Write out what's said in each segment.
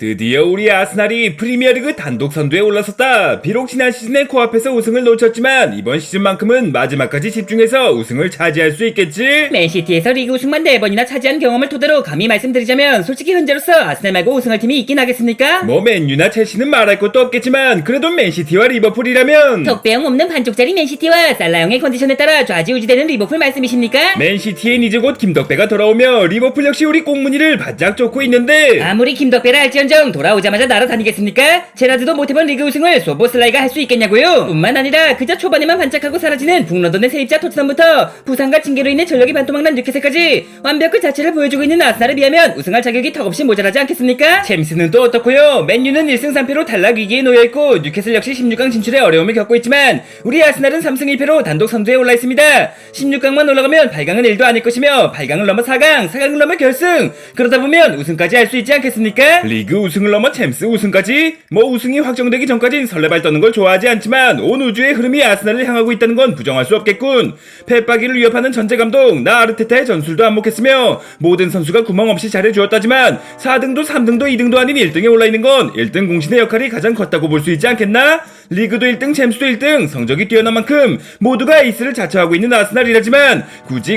드디어 우리 아스날이 프리미어리그 단독 선두에 올라섰다. 비록 지난 시즌에 코앞에서 우승을 놓쳤지만 이번 시즌만큼은 마지막까지 집중해서 우승을 차지할 수 있겠지? 맨시티에서 리그 우승만 4번이나 차지한 경험을 토대로 감히 말씀드리자면 솔직히 현재로서 아스날 말고 우승할 팀이 있긴 하겠습니까? 뭐 맨유나 첼시는 말할 것도 없겠지만 그래도 맨시티와 리버풀이라면 덕배형 없는 반쪽짜리 맨시티와 살라형의 컨디션에 따라 좌지우지되는 리버풀 말씀이십니까? 맨시티엔 이제 곧 김덕배가 돌아오며 리버풀 역시 우리 꽁무니를 바짝 쫓고 있는데 아무리 김덕배라 할지언정 돌아오자마자 날아다니겠습니까? 제라드도 못해본 리그 우승을 소보슬라이가 할 수 있겠냐고요? 뿐만 아니라 그저 초반에만 반짝하고 사라지는 북런던의 세입자 토트넘부터 부상과 징계로 인해 전력이 반토막난 뉴캐슬까지 완벽 그 자체를 보여주고 있는 아스날에 비하면 우승할 자격이 턱없이 모자라지 않겠습니까? 챔스는 또 어떻고요? 맨유는 1승 3패로 탈락 위기에 놓여있고 뉴캐슬 역시 16강 진출에 어려움을 겪고 있지만 우리 아스날은 3승 1패로 단독 선두에 올라있습니다. 16강만 올라가면 8강은 1도 아닐 것이며 8강을 넘어 4강, 4강을 넘어 결승, 그러다 보면 우승까지 할 수 있지 않겠습니까? 리그 우승을 넘어 챔스 우승까지? 뭐 우승이 확정되기 전까진 설레발 떠는 걸 좋아하지 않지만 온 우주의 흐름이 아스날을 향하고 있다는 건 부정할 수 없겠군. 펫바기를 위협하는 전제 감독 나 아르테타의 전술도 안목했으며 모든 선수가 구멍 없이 잘해주었다지만 4등도 3등도 2등도 아닌 1등에 올라있는 건 1등 공신의 역할이 가장 컸다고 볼 수 있지 않겠나? 리그도 1등 챔스도 1등 성적이 뛰어난 만큼 모두가 에이스를 자처하고 있는 아스날이라지만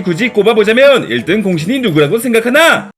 굳이 꼽아보자면 1등 공신이 누구라고 생각하나?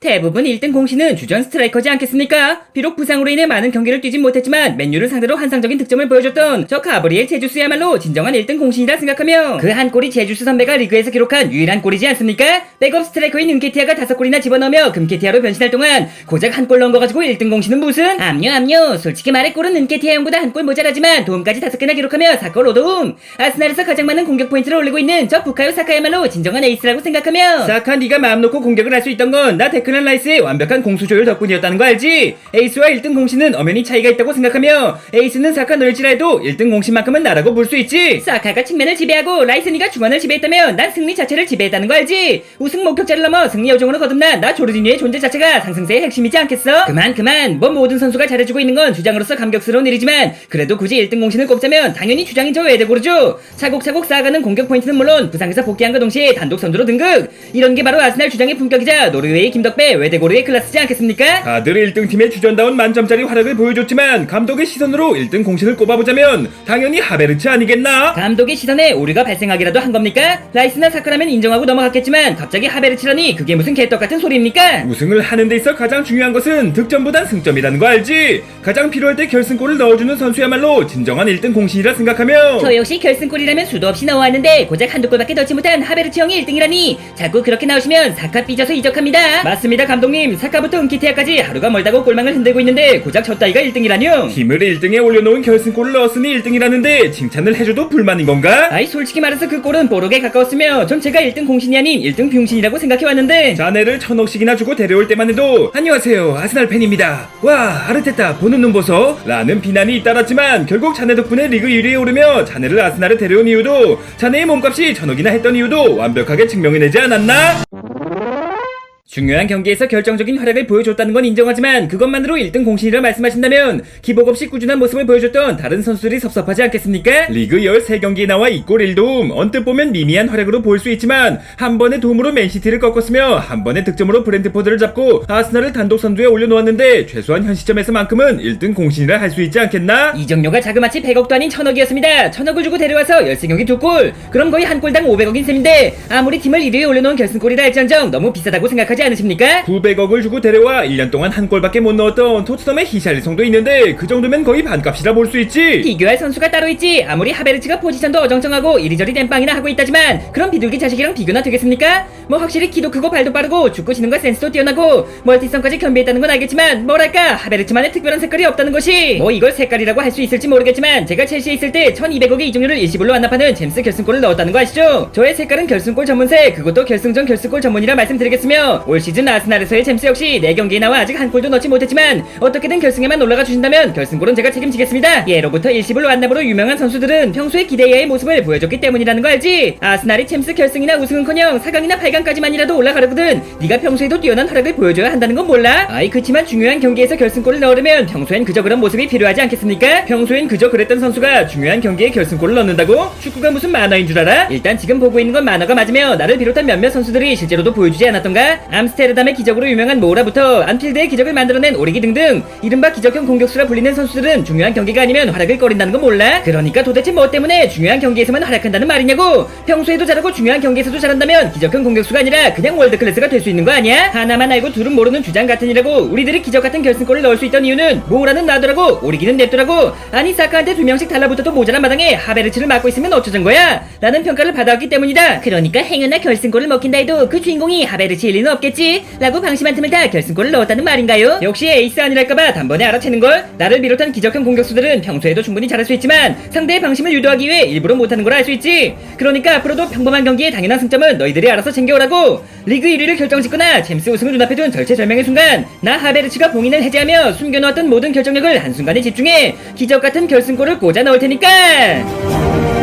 대부분 1등 공신은 주전 스트라이커지 않겠습니까? 비록 부상으로 인해 많은 경기를 뛰진 못했지만 맨유를 상대로 환상적인 득점을 보여줬던 저 가브리엘 제주스야말로 진정한 1등 공신이라 생각하며 그 한 골이 제주스 선배가 리그에서 기록한 유일한 골이지 않습니까? 백업 스트라이커인 은케티아가 5골이나 집어넣으며 금케티아로 변신할 동안 고작 한 골 넣은 거 가지고 1등 공신은 무슨? 암요 솔직히 말해 골은 은케티아 형보다 한 골 모자라지만 도움까지 5개나 기록하며 4골 5도움. 아스날에서 가장 많은 공격 포인트를 올리고 있는 저 부카요 사카야말로 진정한 에이스라고 생각하며 사카 네가 마음 놓고 공격을 할 수 있던 건 나 데크란 라이스의 완벽한 공수 조율 덕분이었다는 거 알지? 에이스와 1등 공신은 엄연히 차이가 있다고 생각하며 에이스는 사카 너일지라도 1등 공신만큼은 나라고 볼 수 있지. 사카가 측면을 지배하고 라이스니가 중원을 지배했다면 난 승리 자체를 지배했다는 거 알지? 우승 목격자를 넘어 승리 여정으로 거듭난 나 조르디뉴의 존재 자체가 상승세의 핵심이지 않겠어? 그만 뭐 모든 선수가 잘해주고 있는 건 주장으로서 감격스러운 일이지만 그래도 굳이 1등 공신을 꼽자면 당연히 주장인 저 웨데고르죠. 차곡차곡 쌓아가는 공격 포인트는 물론 부상에서 복귀한과 동시에 단독 선두로 등극. 이런 게 바로 아스날 주장의 품격이자 노르웨이 김덕배 웨데고르의 클래스지 않겠습니까? 다들 1등팀의 주전다운 만점짜리 활약을 보여줬지만 감독의 시선으로 1등 공신을 꼽아보자면 당연히 하베르츠 아니겠나? 감독의 시선에 오류가 발생하기라도 한 겁니까? 라이스나 사카라면 인정하고 넘어갔겠지만 갑자기 하베르츠라니 그게 무슨 개떡같은 소리입니까? 우승을 하는 데 있어 가장 중요한 것은 득점보단 승점이라는 거 알지? 가장 필요할 때 결승골을 넣어주는 선수야말로 진정한 1등 공신이라 생각하며 저 역시 결승골이라면 수도 없이 넣어왔는데 고작 한두 골밖에 넣지 못한 하베르츠 형이 1등이라니 자꾸 그렇게 나오시면 사카 삐져서 이적합니다. 맞습니다 감독님. 사카부터 은키티아까지 하루가 멀다고 골망을 흔들고 있는데 고작 저 따위가 1등이라뇨? 팀을 1등에 올려놓은 결승골을 넣었으니 1등이라는데 칭찬을 해줘도 불만인 건가? 아이 솔직히 말해서 그 골은 뽀록에 가까웠으며 전 제가 1등 공신이 아닌 1등 병신이라고 생각해왔는데 자네를 1000억씩이나 주고 데려올 때만 해도 안녕하세요 아스날 팬입니다 와 아르테타 보는 눈 보소 라는 비난이 잇따랐지만 결국 자네 덕분에 리그 1위에 오르며 자네를 아스날에 데려온 이유도 자네의 몸값이 1000억이나 했던 이유도 완벽하게 증명해내지 않았나? 중요한 경기에서 결정적인 활약을 보여줬다는 건 인정하지만 그것만으로 1등 공신이라 말씀하신다면 기복 없이 꾸준한 모습을 보여줬던 다른 선수들이 섭섭하지 않겠습니까? 리그 13경기에 나와 2골 1도움 언뜻 보면 미미한 활약으로 보일 수 있지만 한 번의 도움으로 맨시티를 꺾었으며 한 번의 득점으로 브렌트포드를 잡고 아스날을 단독 선두에 올려놓았는데 최소한 현 시점에서만큼은 1등 공신이라 할 수 있지 않겠나? 이적료가 자그마치 100억도 아닌 1000억이었습니다. 1000억을 주고 데려와서 13경기 2골 그럼 거의 한 골당 500억인 셈인데 아무리 팀을 1위에 올려놓은 결승골이라 할지언정 너무 비싸다고 생각하지 않으십니까? 900억을 주고 데려와 1년 동안 한 골밖에 못 넣었던 토트넘의 히샬리송도 있는데 그 정도면 거의 반값이라 볼 수 있지. 비교할 선수가 따로 있지. 아무리 하베르츠가 포지션도 어정쩡하고 이리저리 땜빵이나 하고 있다지만 그럼 비둘기 자식이랑 비교나 되겠습니까? 뭐 확실히 키도 크고 발도 빠르고 축구 지능과 센스도 뛰어나고 멀티성까지 겸비했다는 건 알겠지만 뭐랄까 하베르츠만의 특별한 색깔이 없다는 것이 뭐 이걸 색깔이라고 할 수 있을지 모르겠지만 제가 첼시에 있을 때 1200억의 이적료를 일시불로 완납하는 잼스 결승골을 넣었다는 거 아시죠? 저의 색깔은 결승골 전문색 그것도 결승전 결승골 전문이라 말씀드리겠으며 올 시즌 아스날에서의 잼스 역시 4경기에 나와 아직 한 골도 넣지 못했지만 어떻게든 결승에만 올라가 주신다면 결승골은 제가 책임지겠습니다. 예로부터 일시불 완납으로 유명한 선수들은 평소에 기대 이하의 모습을 보여줬기 때문이라는 거 알지? 아스날이 챔스 결승이나 우승은커녕 4강이나 8강까지만이라도 올라가려거든 네가 평소에도 뛰어난 활약을 보여줘야 한다는 건 몰라? 아이 그치만 중요한 경기에서 결승골을 넣으려면 평소엔 그저 그런 모습이 필요하지 않겠습니까? 평소엔 그저 그랬던 선수가 중요한 경기에 결승골을 넣는다고? 축구가 무슨 만화인 줄 알아? 일단 지금 보고 있는 건 만화가 맞으며 나를 비롯한 몇몇 선수들이 실제로도 보여주지 않았던가? 암스테르담의 기적으로 유명한 모우라부터 안필드의 기적을 만들어낸 오리기 등등 이른바 기적형 공격수라 불리는 선수들은 중요한 경기가 아니면 활약을 거린다는 거 몰라? 그러니까 도대체 뭐 때문에 중요한 경기에서만 활약한다는 말이냐고. 평소에도 잘하고 중요한 경기에서도 잘한다면 기적형 공격수가 아니라 그냥 월드클래스가 될 수 있는 거 아니야? 하나만 알고 둘은 모르는 주장 같으니라고. 우리들이 기적 같은 결승골을 넣을 수 있던 이유는 모우라는 놔두라고, 오리기는 냅두라고. 아니 사카한테 2명씩 달라붙어도 모자란 마당에 하베르츠를 맡고 있으면 어쩌전 거야? 라는 평가를 받아왔기 때문이다. 그러니까 행여나 결승골을 먹힌다 해도 그 주인공이 하베르츠일 리는 없겠지? 라고 방심한 틈을 타 결승골을 넣었다는 말인가요? 역시 에이스 아니랄까봐 단번에 알아채는걸? 나를 비롯한 기적형 공격수들은 평소에도 충분히 잘할 수 있지만 상대의 방심을 유도하기 위해 일부러 못하는 걸 알 수 있지. 그러니까 앞으로도 평범한 경기의 당연한 승점은 너희들이 알아서 챙겨오라고. 리그 1위를 결정짓거나 챔스 우승을 눈앞에 둔 절체절명의 순간 나 하베르츠가 봉인을 해제하며 숨겨놓았던 모든 결정력을 한순간에 집중해 기적같은 결승골을 꽂아 넣을 테니까.